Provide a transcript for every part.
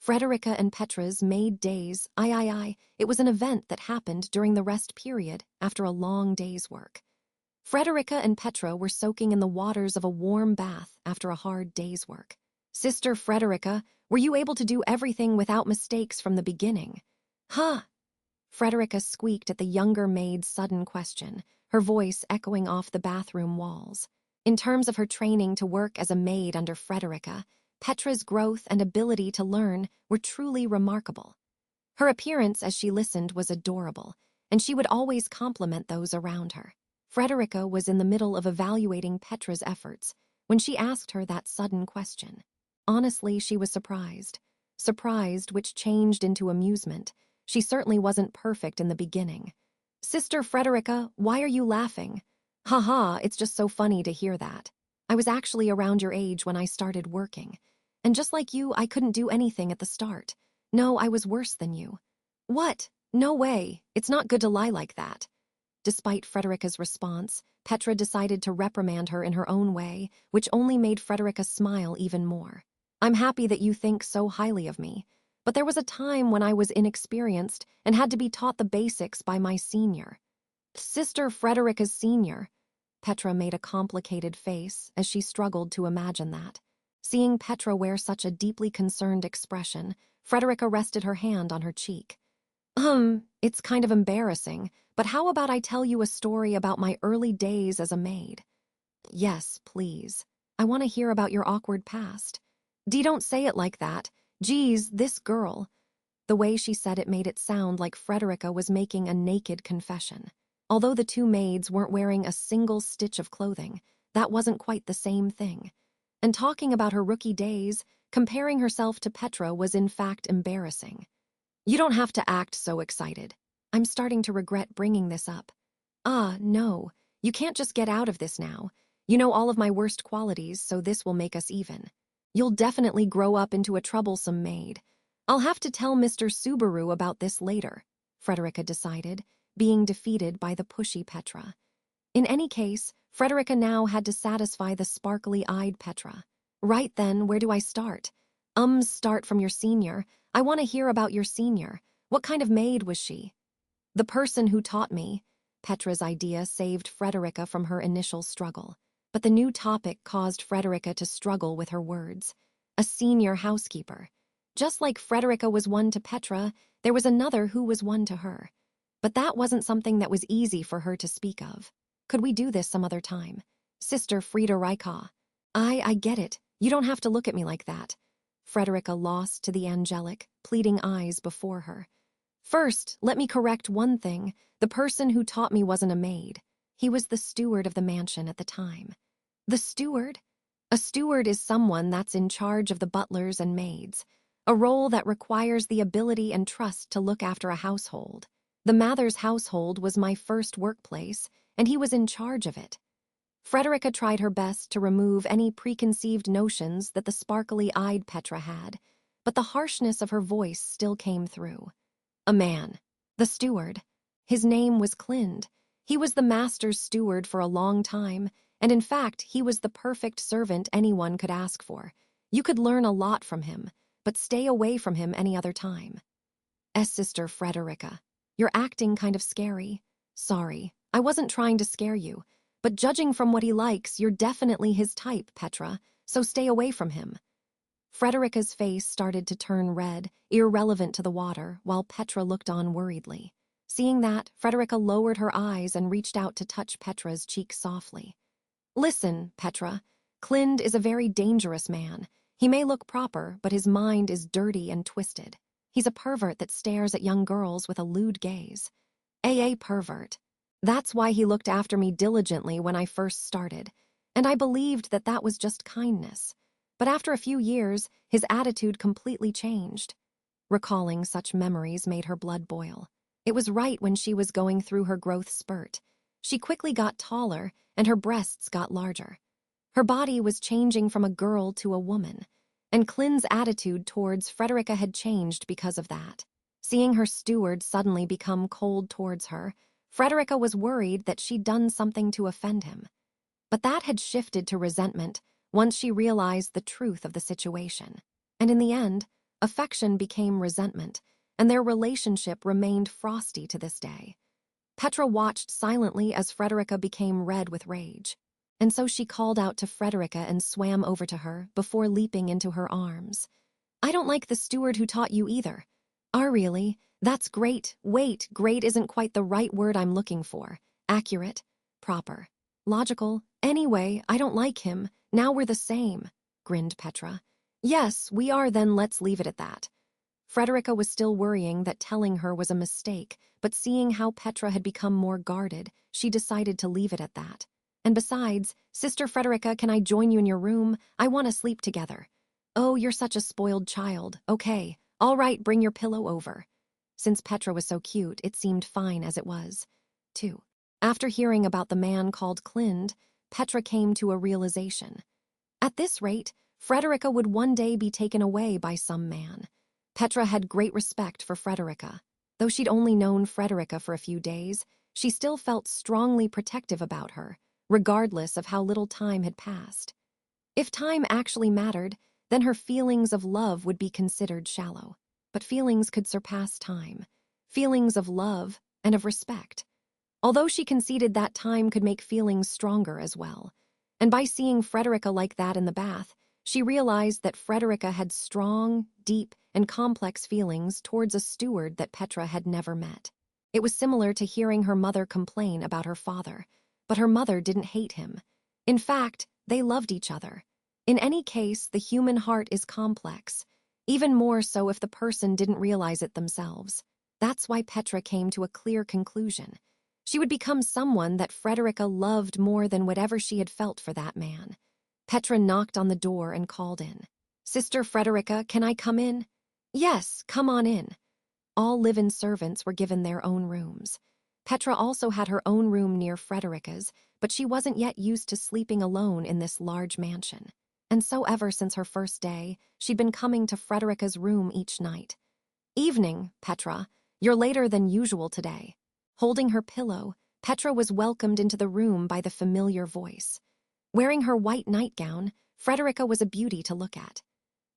Frederica and Petra's Maid days, it was an event that happened during the rest period after a long day's work. Frederica and Petra were soaking in the waters of a warm bath after a hard day's work. Sister Frederica, were you able to do everything without mistakes from the beginning? Huh? Frederica squeaked at the younger maid's sudden question, her voice echoing off the bathroom walls. In terms of her training to work as a maid under Frederica, Petra's growth and ability to learn were truly remarkable. Her appearance as she listened was adorable, and she would always compliment those around her. Frederica was in the middle of evaluating Petra's efforts when she asked her that sudden question. Honestly, she was surprised. Surprised, which changed into amusement. She certainly wasn't perfect in the beginning. Sister Frederica, why are you laughing? Haha, it's just so funny to hear that. I was actually around your age when I started working. And just like you, I couldn't do anything at the start. No, I was worse than you. What? No way. It's not good to lie like that. Despite Frederica's response, Petra decided to reprimand her in her own way, which only made Frederica smile even more. I'm happy that you think so highly of me, but there was a time when I was inexperienced and had to be taught the basics by my senior. Sister Frederica's senior. Petra made a complicated face as she struggled to imagine that. Seeing Petra wear such a deeply concerned expression, Frederica rested her hand on her cheek. It's kind of embarrassing, but how about I tell you a story about my early days as a maid? Yes, please. I want to hear about your awkward past. Don't say it like that. Geez, this girl. The way she said it made it sound like Frederica was making a naked confession. Although the two maids weren't wearing a single stitch of clothing, that wasn't quite the same thing. And talking about her rookie days, comparing herself to Petra was in fact embarrassing. You don't have to act so excited. I'm starting to regret bringing this up. No, you can't just get out of this now. You know all of my worst qualities, so this will make us even. You'll definitely grow up into a troublesome maid. I'll have to tell Mr. Subaru about this later, Frederica decided, being defeated by the pushy Petra. In any case, Frederica now had to satisfy the sparkly-eyed Petra. Right then, where do I start? Start from your senior. I want to hear about your senior. What kind of maid was she? The person who taught me. Petra's idea saved Frederica from her initial struggle. But the new topic caused Frederica to struggle with her words. A senior housekeeper. Just like Frederica was one to Petra, there was another who was one to her. But that wasn't something that was easy for her to speak of. Could we do this some other time? Sister Frederica. I get it. You don't have to look at me like that. Frederica lost to the angelic, pleading eyes before her. First, let me correct one thing. The person who taught me wasn't a maid. He was the steward of the mansion at the time. The steward? A steward is someone that's in charge of the butlers and maids, a role that requires the ability and trust to look after a household. The Mathers household was my first workplace, and he was in charge of it. Frederica tried her best to remove any preconceived notions that the sparkly-eyed Petra had, but the harshness of her voice still came through. A man. The steward. His name was Clind. He was the master's steward for a long time, and in fact, he was the perfect servant anyone could ask for. You could learn a lot from him, but stay away from him any other time. Sister Frederica, you're acting kind of scary. Sorry, I wasn't trying to scare you, but judging from what he likes, you're definitely his type, Petra, so stay away from him. Frederica's face started to turn red, irrelevant to the water, while Petra looked on worriedly. Seeing that, Frederica lowered her eyes and reached out to touch Petra's cheek softly. Listen, Petra, Clind is a very dangerous man. He may look proper, but his mind is dirty and twisted. He's a pervert that stares at young girls with a lewd gaze. A pervert. That's why he looked after me diligently when I first started, and I believed that that was just kindness. But after a few years, his attitude completely changed. Recalling such memories made her blood boil. It was right when she was going through her growth spurt. She quickly got taller, and her breasts got larger. Her body was changing from a girl to a woman, and Clind's attitude towards Frederica had changed because of that. Seeing her steward suddenly become cold towards her, Frederica was worried that she'd done something to offend him. But that had shifted to resentment once she realized the truth of the situation. And in the end, Affection became resentment, and their relationship remained frosty to this day. Petra watched silently as Frederica became red with rage. And so she called out to Frederica and swam over to her before leaping into her arms. "I don't like the steward who taught you either." Really? That's great. Wait, great isn't quite the right word I'm looking for. Accurate, proper, logical. Anyway, I don't like him. Now we're the same, grinned Petra. Yes, we are, then let's leave it at that. Frederica was still worrying that telling her was a mistake, but seeing how Petra had become more guarded, she decided to leave it at that. And besides, Sister Frederica, can I join you in your room? I want to sleep together. Oh, you're such a spoiled child. Okay, all right, bring your pillow over. Since Petra was so cute, it seemed fine as it was. 2. After hearing about the man called Clind, Petra came to a realization. At this rate, Frederica would one day be taken away by some man. Petra had great respect for Frederica. Though she'd only known Frederica for a few days, she still felt strongly protective about her, regardless of how little time had passed. If time actually mattered, then her feelings of love would be considered shallow. But feelings could surpass time. Feelings of love and of respect. Although she conceded that time could make feelings stronger as well. And by seeing Frederica like that in the bath, she realized that Frederica had strong, deep, and complex feelings towards a steward that Petra had never met. It was similar to hearing her mother complain about her father, but her mother didn't hate him. In fact, they loved each other. In any case, the human heart is complex, even more so if the person didn't realize it themselves. That's why Petra came to a clear conclusion. She would become someone that Frederica loved more than whatever she had felt for that man. Petra knocked on the door and called in. "Sister Frederica, can I come in?" "Yes, come on in." All live-in servants were given their own rooms. Petra also had her own room near Frederica's, but she wasn't yet used to sleeping alone in this large mansion. And so ever since her first day, she'd been coming to Frederica's room each night. "Evening, Petra. You're later than usual today." Holding her pillow, Petra was welcomed into the room by the familiar voice. Wearing her white nightgown, Frederica was a beauty to look at.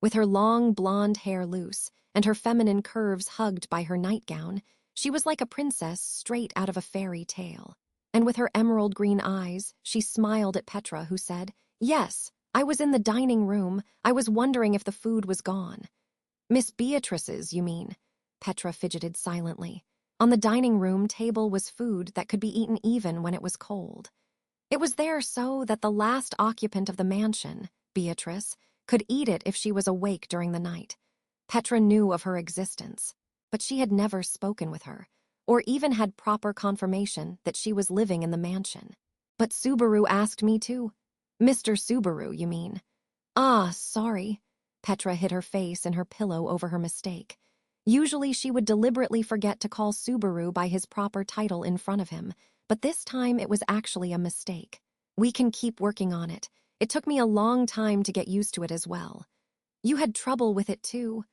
With her long blonde hair loose and her feminine curves hugged by her nightgown, she was like a princess straight out of a fairy tale. And with her emerald green eyes, she smiled at Petra, who said, "Yes, I was in the dining room. I was wondering if the food was gone." "Miss Beatrice's, you mean?" Petra fidgeted silently. On the dining room table was food that could be eaten even when it was cold. It was there so that the last occupant of the mansion, Beatrice, could eat it if she was awake during the night. Petra knew of her existence, but she had never spoken with her, or even had proper confirmation that she was living in the mansion. "But Subaru asked me to." "Mr. Subaru, you mean?" "Ah, sorry." Petra hid her face in her pillow over her mistake. Usually she would deliberately forget to call Subaru by his proper title in front of him, but this time it was actually a mistake. "We can keep working on it. It took me a long time to get used to it as well." "You had trouble with it too?"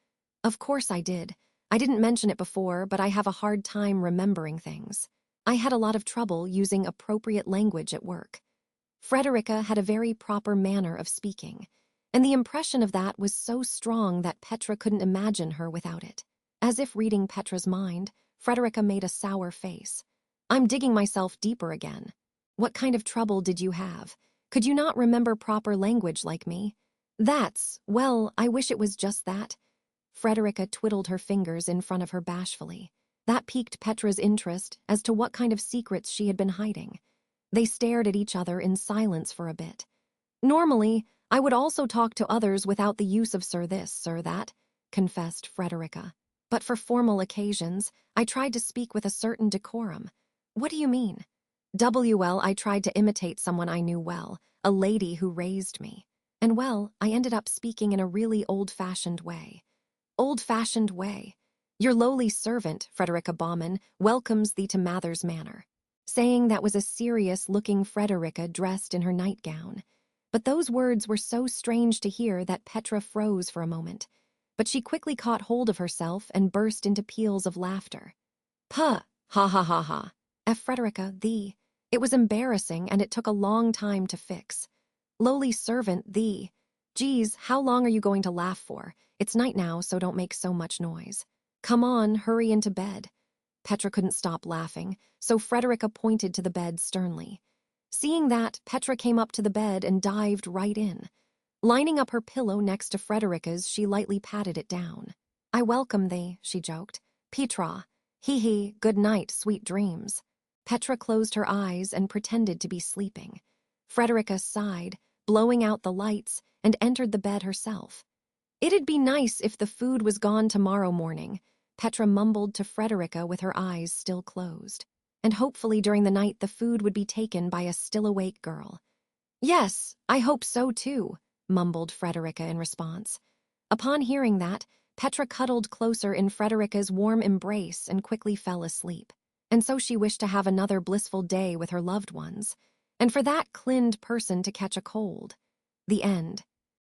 "Of course I did. I didn't mention it before, but I have a hard time remembering things. I had a lot of trouble using appropriate language at work." Frederica had a very proper manner of speaking, and the impression of that was so strong that Petra couldn't imagine her without it. As if reading Petra's mind, Frederica made a sour face. "I'm digging myself deeper again." "What kind of trouble did you have? Could you not remember proper language like me?" Well, I wish it was just that." Frederica twiddled her fingers in front of her bashfully. That piqued Petra's interest as to what kind of secrets she had been hiding. They stared at each other in silence for a bit. "Normally, I would also talk to others without the use of sir this, sir that," confessed Frederica. "But for formal occasions, I tried to speak with a certain decorum." "What do you mean?" I tried to imitate someone I knew well, a lady who raised me. And well, I ended up speaking in a really old-fashioned way." "Old-fashioned way. Your lowly servant, Frederica Baumann, welcomes thee to Mather's Manor." Saying that was a serious-looking Frederica dressed in her nightgown. But those words were so strange to hear that Petra froze for a moment. But she quickly caught hold of herself and burst into peals of laughter. "Puh! Ha ha ha ha! Frederica, thee." It was embarrassing and it took a long time to fix. "Lowly servant, thee. Geez, how long are you going to laugh for? It's night now, so don't make so much noise. Come on, hurry into bed. Petra couldn't stop laughing, so Frederica pointed to the bed sternly. Seeing that, Petra came up to the bed and dived right in. Lining up her pillow next to Frederica's, she lightly patted it down. I welcome thee, she joked. Petra. Hee, good night, sweet dreams. Petra closed her eyes and pretended to be sleeping. Frederica sighed, blowing out the lights, and entered the bed herself. It'd be nice if the food was gone tomorrow morning, Petra mumbled to Frederica with her eyes still closed. And hopefully during the night the food would be taken by a still-awake girl. Yes, I hope so too, mumbled Frederica in response. Upon hearing that, Petra cuddled closer in Frederica's warm embrace and quickly fell asleep. And so she wished to have another blissful day with her loved ones, and for that clinged person to catch a cold. The end.